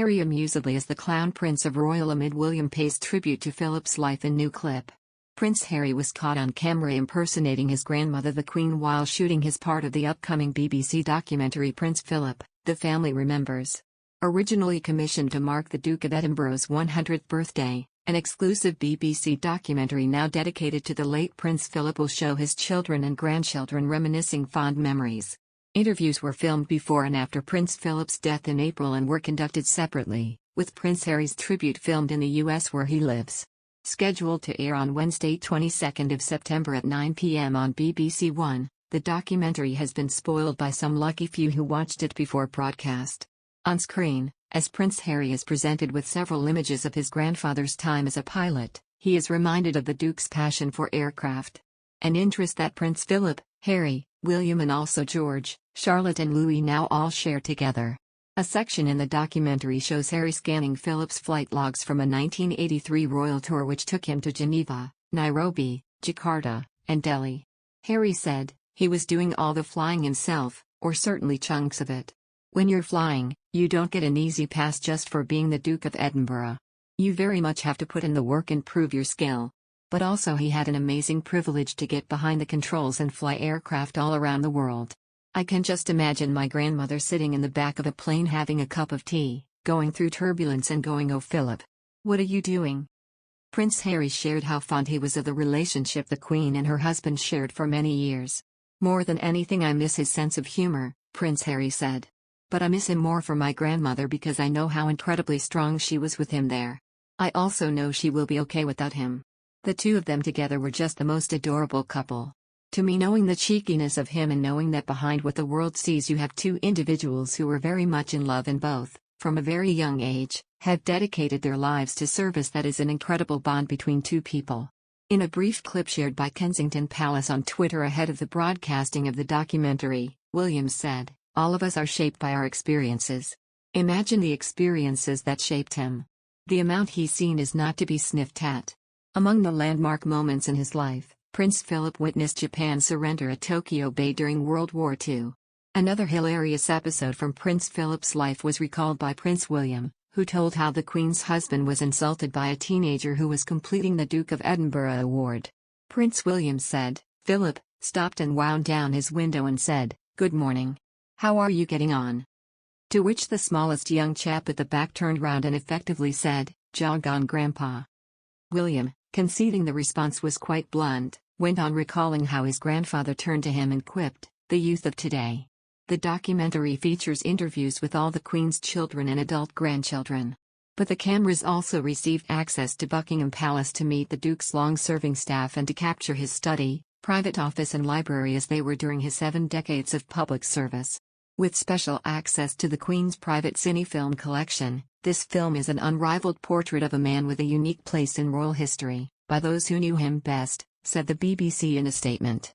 Harry amusedly as the clown prince of royal amid William pays tribute to Philip's life in new clip. Prince Harry was caught on camera impersonating his grandmother the Queen while shooting his part of the upcoming BBC documentary Prince Philip, The Family Remembers. Originally commissioned to mark the Duke of Edinburgh's 100th birthday, an exclusive BBC documentary now dedicated to the late Prince Philip will show his children and grandchildren reminiscing fond memories. Interviews were filmed before and after Prince Philip's death in April and were conducted separately, with Prince Harry's tribute filmed in the US where he lives. Scheduled to air on Wednesday 22nd of September at 9 p.m. on BBC One, the documentary has been spoiled by some lucky few who watched it before broadcast. On screen, as Prince Harry is presented with several images of his grandfather's time as a pilot, he is reminded of the Duke's passion for aircraft. An interest that Prince Philip, Harry, William and also George, Charlotte and Louis now all share together. A section in the documentary shows Harry scanning Philip's flight logs from a 1983 royal tour which took him to Geneva, Nairobi, Jakarta, and Delhi. Harry said, he was doing all the flying himself, or certainly chunks of it. When you're flying, you don't get an easy pass just for being the Duke of Edinburgh. You very much have to put in the work and prove your skill. But also he had an amazing privilege to get behind the controls and fly aircraft all around the world. I can just imagine my grandmother sitting in the back of a plane having a cup of tea, going through turbulence and going, "Oh Philip, what are you doing?" Prince Harry shared how fond he was of the relationship the Queen and her husband shared for many years. "More than anything I miss his sense of humor," Prince Harry said. "But I miss him more for my grandmother because I know how incredibly strong she was with him there. I also know she will be okay without him. The two of them together were just the most adorable couple." To me, knowing the cheekiness of him and knowing that behind what the world sees you have two individuals who were very much in love and both, from a very young age, have dedicated their lives to service, that is an incredible bond between two people. In a brief clip shared by Kensington Palace on Twitter ahead of the broadcasting of the documentary, Williams said, "All of us are shaped by our experiences. Imagine the experiences that shaped him. The amount he's seen is not to be sniffed at." Among the landmark moments in his life, Prince Philip witnessed Japan's surrender at Tokyo Bay during World War II. Another hilarious episode from Prince Philip's life was recalled by Prince William, who told how the Queen's husband was insulted by a teenager who was completing the Duke of Edinburgh award. Prince William said, "Philip stopped and wound down his window and said, 'Good morning. How are you getting on?' To which the smallest young chap at the back turned round and effectively said, 'Jog on, Grandpa.'" William, conceding the response was quite blunt, went on recalling how his grandfather turned to him and quipped, "The youth of today." The documentary features interviews with all the Queen's children and adult grandchildren. But the cameras also received access to Buckingham Palace to meet the Duke's long-serving staff and to capture his study, private office and library as they were during his 7 decades of public service. With special access to the Queen's private cinefilm collection, this film is an unrivaled portrait of a man with a unique place in royal history, by those who knew him best, said the BBC in a statement.